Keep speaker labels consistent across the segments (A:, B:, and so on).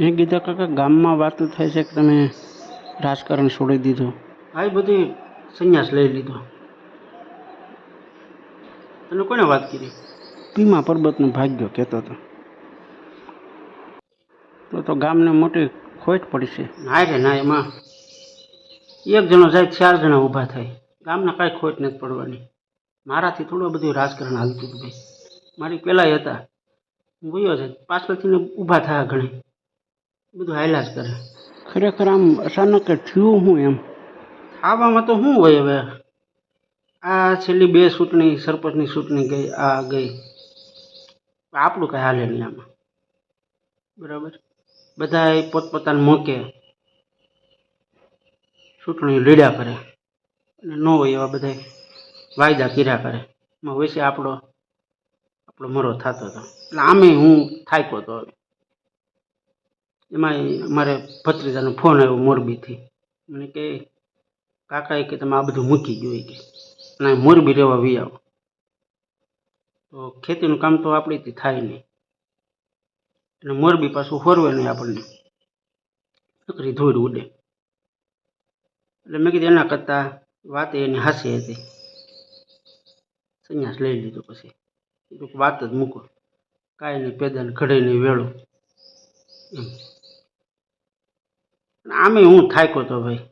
A: એ ગીતા કાકા ગામમાં વાતો થાય છે કે તમે રાજકારણ છોડી દીધું.
B: આ બધી સંન્યાસ લઈ લીધો. તને કોને વાત કરી?
A: ભીમા પર્વતનું ભાગ્યો કહેતો હતો. તો ગામને મોટી ખોટ પડી છે.
B: ના રે ના, એમાં એક જણો જાય 4 જણા ઊભા થાય. ગામને કાંઈ ખોટ નથી પડવાની. મારાથી થોડું બધું રાજકારણ હાલતું હતું ભાઈ. મારી પહેલાંય હતા, હું ગયો છે પાછળથી ઊભા થયા ઘણી, બધું હાલ્યા જ કરે.
A: ખરેખર આમ અચાનક થયું હું એમ?
B: આવામાં તો શું હોય હવે, આ છેલ્લી 2 ચૂંટણી, સરપંચની ચૂંટણી ગઈ, આ ગઈ, આપણું કાંઈ હાલે નહીં આમાં. બરાબર, બધા પોતપોતાના મોકે ચૂંટણી લડ્યા કરે અને ન હોય એવા બધા વાયદા કર્યા કરે. એમાં વૈસે આપણો મરો થતો હતો. એટલે આમે હું થાક્યો હતો. હવે એમાં મારે ભત્રીજાનો ફોન આવ્યો મોરબીથી. મને કે કાકાએ કે તમે આ બધું મૂકી ગયું કે અને મોરબી રહેવા વી આવો. તો ખેતીનું કામ તો આપણીથી થાય નહીં, અને મોરબી પાછું ફોરવે નહીં આપણને, નકરી ધૂળ ઉડે. એટલે મેં કીધું એના કરતાં વાત એની હાસી હતી. સંન્યાસ લઈ લીધો. પછી કીધું વાત જ મૂકો, કાંઈ નહીં, પેદાને ઘડે નહીં વેળો એમ. આમે હું થાક્યો હતો ભાઈ.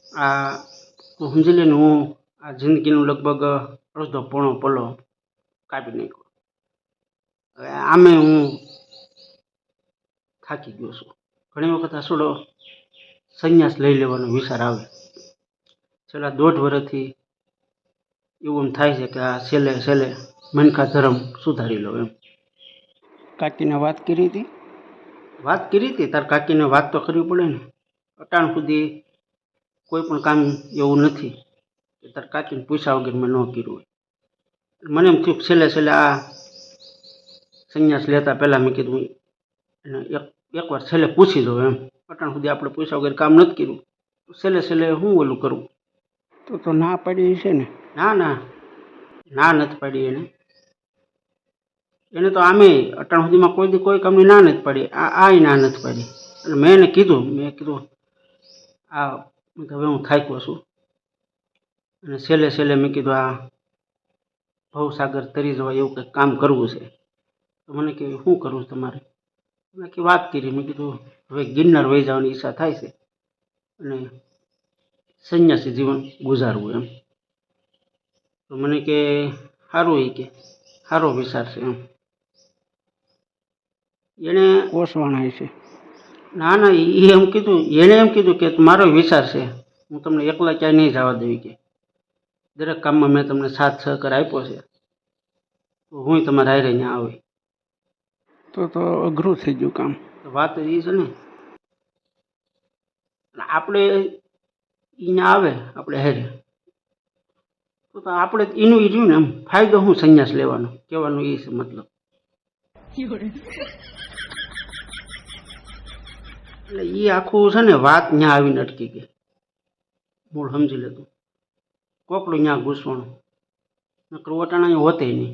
B: આ તું સમજી લે ને, હું આ જિંદગીનું લગભગ અડધો પોણો પલ્લો કાપી નાખ્યો. હવે આમે હું થાકી ગયો છું. ઘણી વખત આસોડો સંન્યાસ લઈ લેવાનો વિચાર આવે. છેલ્લા 1.5 વર્ષથી એવું એમ થાય છે કે આ છેલ્લે મનકા ધર્મ સુધારી લો એમ.
A: કાકીને વાત કરી હતી?
B: વાત કરી હતી. તાર કાકીને વાત તો કરવી પડે ને. અટાણ સુધી કોઈ પણ કામ એવું નથી કે તાર કાકીને પૂછ્યા વગર મેં ન કર્યું હોય. મને એમ થયું છેલ્લે આ સંન્યાસ લેતા પહેલાં મેં કીધું એને એકવાર છેલ્લે પૂછી દઉં એમ. અટાણ સુધી આપણે પૂછ્યા વગર કામ નથી કર્યું, તો છેલ્લે હું ઓલું કરવું.
A: તો ના પડી છે ને?
B: ના નથી પાડી એને તો આમે અટાણ સુધીમાં કોઈ કામની ના નથી પાડી. આ ના નથી પાડી. અને મેં એને કીધું આ હવે હું થાક્યો છું, અને છેલ્લે મેં કીધું આ ભવસાગર તરી જવાય એવું કંઈક કામ કરવું છે. તો મને કે શું કરવું તમારે? મેં કે વાત કરી. મેં કીધું હવે ગિરનાર વહી જવાની ઈચ્છા થાય છે અને સંન્યાસી જીવન ગુજારવું એમ. તો મને કે સારું, એ કે સારો વિચાર છે એમ. એણે
A: કોસવાણા છે?
B: ના, એણે એમ કીધું કે મારો વિચાર છે, હું તમને એકલા ક્યાંય નહીં જવા દેવી. કે દરેક કામમાં મેં તમને સાથ સહકાર આપ્યો છે, તો હું તમારે હારે ત્યાં આવે.
A: તો અઘરું થઈ ગયું કામ.
B: વાત એ છે ને, આપણે અહીંયા આવે આપણે હારે, તો આપણે એનું એ રહ્યું ને એમ. ફાયદો શું સંન્યાસ લેવાનો, કહેવાનું એ છે મતલબ. એટલે એ આખું છે ને વાત ત્યાં આવીને અટકી ગઈ. મૂળ સમજી લેતું કોકડું ત્યાં ઘૂસવાનું, નકર ઓટાણા હોતે નહીં.